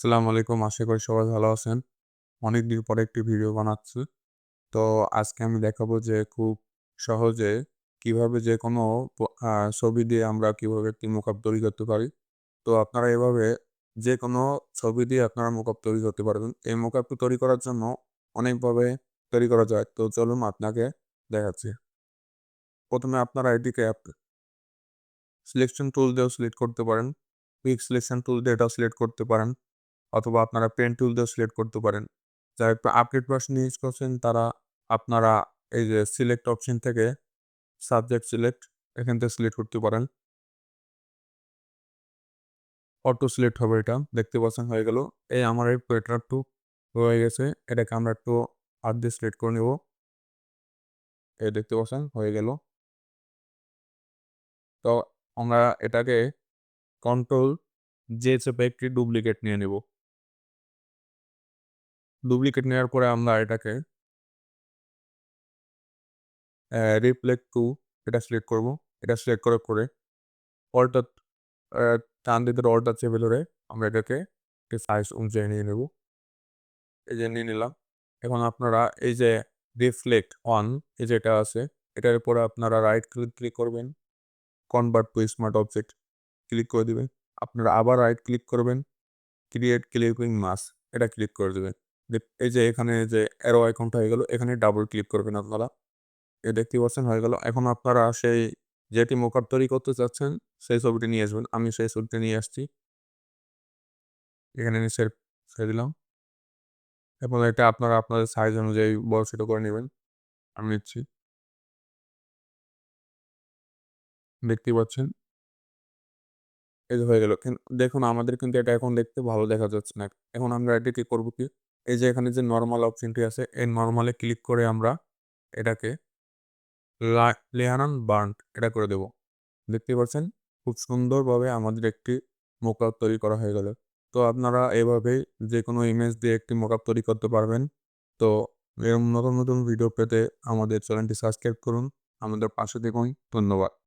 আসসালামু আলাইকুম। আশা করি সবাই ভালো আছেন। অনেকদিন পরে একটি ভিডিও বানাচ্ছি। তো আজকে আমি দেখাবো যে খুব সহজে কিভাবে যেকোনো প আ ছবি দিয়ে আমরা কিভাবে একটি মোকআপ তৈরি করতে পারি। তো আপনারা এভাবে যেকোনো ছবি দিয়ে আপনারা মোকআপ তৈরি করতে পারবেন। এই মোকআপটি তৈরি করার জন্য অনেকভাবে তৈরি করা যায়। তো চলুন আপনাকে দেখাচ্ছি। ১ম এ আপনারা এটিকে সিলেকশন টুল দিয়েও সিলেক্ট করতে পারেন। কুইক সিলেকশন টুল দিয়ে এটাও সিলেক্ট করতে পারেন। অথবা আপনারা পেন টুল দিয়েও সিলেক্ট করতে পারেন। যারা একটু আপডেট ভার্সন ইউজ করছেন তারা আপনারা এই যে সিলেক্ট অপশন থেকে সাবজেক্ট সিলেক্ট এখান থেকে সিলেক্ট করতে পারেন। অটো সিলেক্ট হবে এটা। দেখতে পাচ্ছেন হয়ে গেল। এই আমার এই এটা একটু হয়ে গেছে। এটাকে আমরা একটু হাত দিয়ে সিলেক্ট করে নিব। এই দেখতে পাচ্ছেন হয়ে গেল। তো আমরা এটাকে কন্ট্রোল জে চেপে একটি ডুপ্লিকেট নিয়ে নিব। ডুপ্লিকেট নেওয়ার পরে আমরা এটাকে রিফ্লেক্ট টু এটা সিলেক্ট করব। এটা সিলেক্ট করার পরে অল্টা আ ডান দিকের অল্টা চেপে ধরে আমরা এটাকে একটি সাইজ অনুযায়ী নিয়ে নেব। এই যে নিয়ে নিলাম। এখন আপনারা এই যে রিফ্লেক্ট অন এই যে এটা আছে, এটার উপরে আপনারা রাইট ক্লিক করবেন। Convert to smart object click করে দিবেন। আপনারা আবার রাইট ক্লিক করবেন। ক্রিয়েট ক্লিপিং মাস্ক এটা ক্লিক করে দিবেন। এই যে এখানে যে অ্যারো আইকনটা হয়ে গেল, এখানে ডাবল ক্লিক করবেন আপনারা। দেখতেই পাচ্ছেন হয়ে গেল। এখন আপনারা সেই যেটি মোকআপ তৈরি করতে চাচ্ছেন, সেই ছবিটি নিয়ে আসবেন। আমি সেই ছবিটি নিয়ে আসছি। এখানে নিয়ে ছেড়ে দিলাম। এবং এটা আপনারা আপনাদের সাইজ অনুযায়ী বড় ছোট করে নিবেন। আমি নিচ্ছি। দেখতেই পাচ্ছেন। এই যে হয়ে গেল। দেখুন আমাদের কিন্তু এটা এখন দেখতে ভালো দেখা যাচ্ছে না। এখন আমরা এটাকে করব কি? এই যে এখানে যে নরমাল অপশনটি আছে, এই নরমালে ক্লিক করে আমরা এটাকে লেয়ার অন বার্নড এটা করে দেব। দেখতেই পাচ্ছেন খুব সুন্দরভাবে আমাদের একটি মোকআপ তৈরি করা হয়ে গেল। তো আপনারা এভাবেই যেকোনো ইমেজ দিয়ে একটি মোকআপ তৈরি করতে পারবেন। তো এরকম নতুন ভিডিও পেতে আমাদের চ্যানেলটি সাবস্ক্রাইব করুন। আমাদের পাশে থাকুন। ধন্যবাদ।